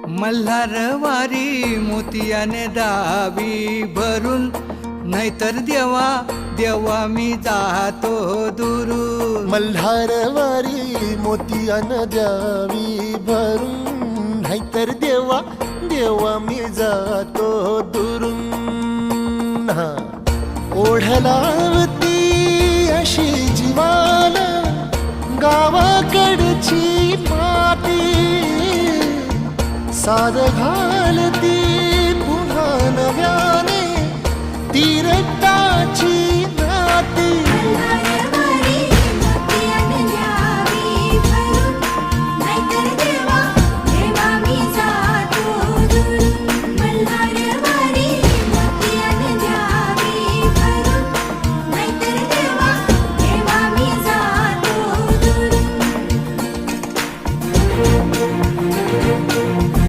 मल्हारवारी मोतियाने दावी भरून, नाहीतर देवा देवा मी जातो दुरून. मल्हारवारी मोतियानं द्यावी भरून, नाहीतर देवा देवा मी जातो दुरून. ओढलावती अशी जीवाला गावाकडची माती, साद घालती पुन्हा नव्याने ती रक्ताची नाती.